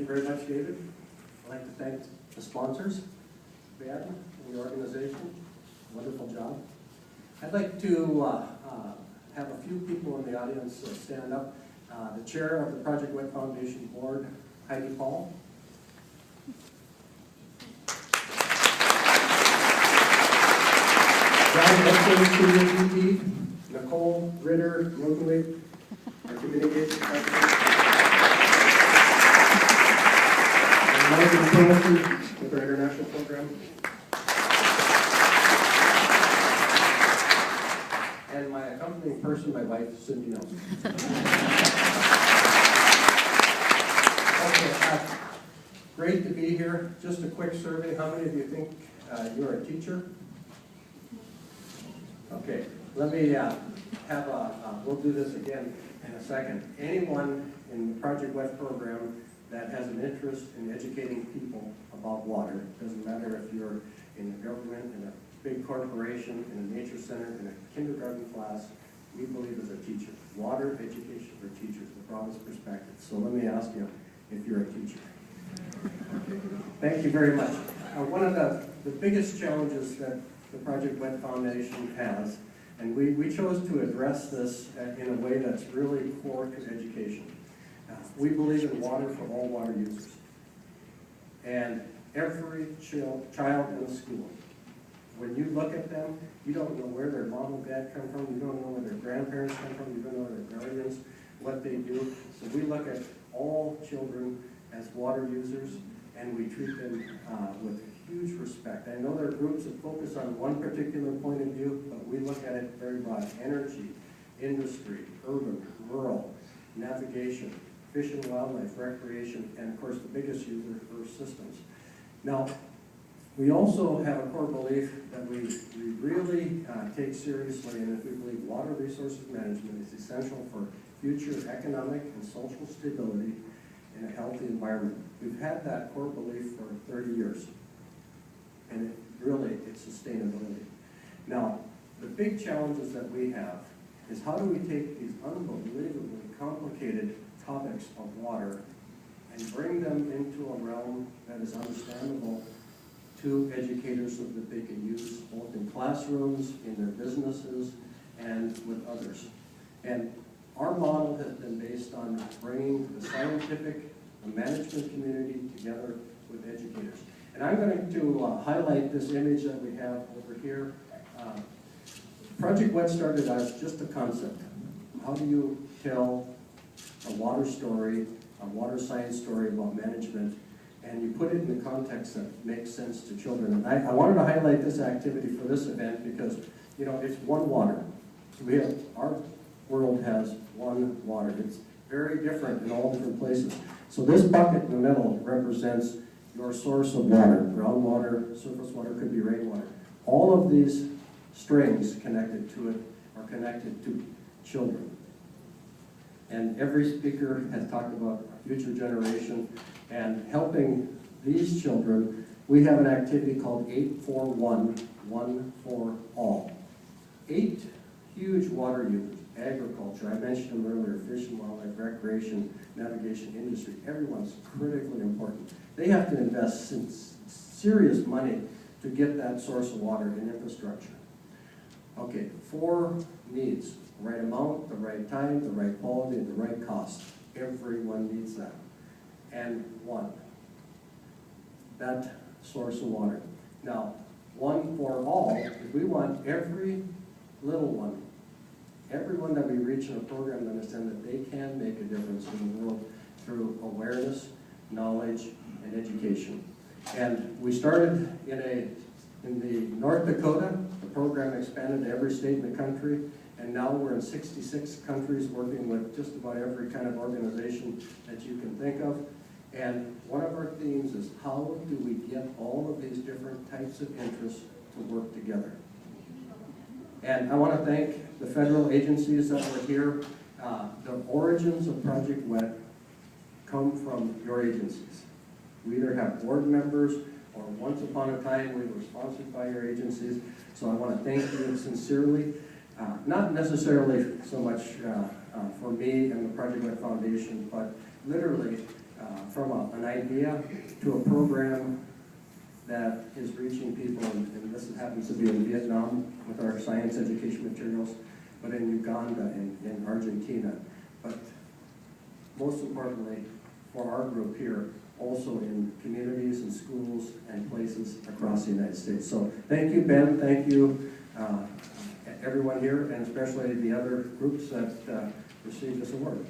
you very much, David. I'd like to thank the sponsors, Ben and the organization. Wonderful job. I'd like to have a few people in the audience stand up. The chair of the Project WET Foundation Board, Heidi Paul. John Edson, Senior VP. Nicole Ritter, Rosenwig, our communications specialist. And Martin Pearlson with our international program. And my accompanying person, my wife, Cindy Nelson. Okay, great to be here. Just a quick survey. How many of you think you're a teacher? Okay, let me we'll do this again in a second. Anyone in the Project WET program that has an interest in educating people about water, doesn't matter if you're in the government, in a big corporation, in a nature center, in a kindergarten class, we believe as a teacher. Water education for teachers, the broadest perspective. So let me ask you if you're a teacher. Okay. Thank you very much. One of the biggest challenges that the Project WET Foundation has, and we chose to address this in a way that's really core to education. We believe in water for all water users. And every child in a school, when you look at them, you don't know where their mom and dad come from, you don't know where their grandparents come from, you don't know their guardians, what they do. So we look at all children as water users, and we treat them with huge respect. I know there are groups that focus on one particular point of view, but we look at it very broad. Energy, industry, urban, rural, navigation, fish and wildlife, recreation, and of course the biggest user, Earth systems. Now, we also have a core belief that we really take seriously, and if we believe water resources management is essential for future economic and social stability in a healthy environment. We've had that core belief for 30 years. And it's sustainability. Now, the big challenges that we have is how do we take these unbelievably complicated topics of water and bring them into a realm that is understandable to educators so that they can use both in classrooms, in their businesses, and with others. And our model has been based on bringing the scientific, the management community together with educators. And I'm going to highlight this image that we have over here. Project WET started as just a concept. How do you tell a water story, a water science story about management, and you put it in the context that makes sense to children? And I wanted to highlight this activity for this event because, you know, it's one water. Our world has one water. It's very different in all different places. So this bucket in the middle represents your source of water. Groundwater, surface water, could be rainwater. All of these strings connected to it are connected to children. And every speaker has talked about a future generation and helping these children. We have an activity called 841, One for All. 8 huge water users. Agriculture, I mentioned them earlier, fish and wildlife, recreation, navigation, industry. Everyone's critically important. They have to invest serious money to get that source of water in infrastructure. Okay, 4 needs: the right amount, the right time, the right quality, and the right cost. Everyone needs that. And 1, that source of water. Now, one for all, if we want every little one, everyone that we reach in a program to understand that they can make a difference in the world through awareness, knowledge, and education. And we started in the North Dakota. The program expanded to every state in the country, and now we're in 66 countries working with just about every kind of organization that you can think of. And one of our themes is how do we get all of these different types of interests to work together? And I want to thank the federal agencies that were here. The origins of Project WET come from your agencies. We either have board members or once upon a time we were sponsored by your agencies. So I want to thank you sincerely. Not necessarily so much for me and the Project WET Foundation, but literally from an idea to a program that is reaching people, and this happens to be in Vietnam with our science education materials, but in Uganda and in Argentina. But most importantly, for our group here, also in communities and schools and places across the United States. So thank you, Ben, thank you, everyone here, and especially the other groups that received this award.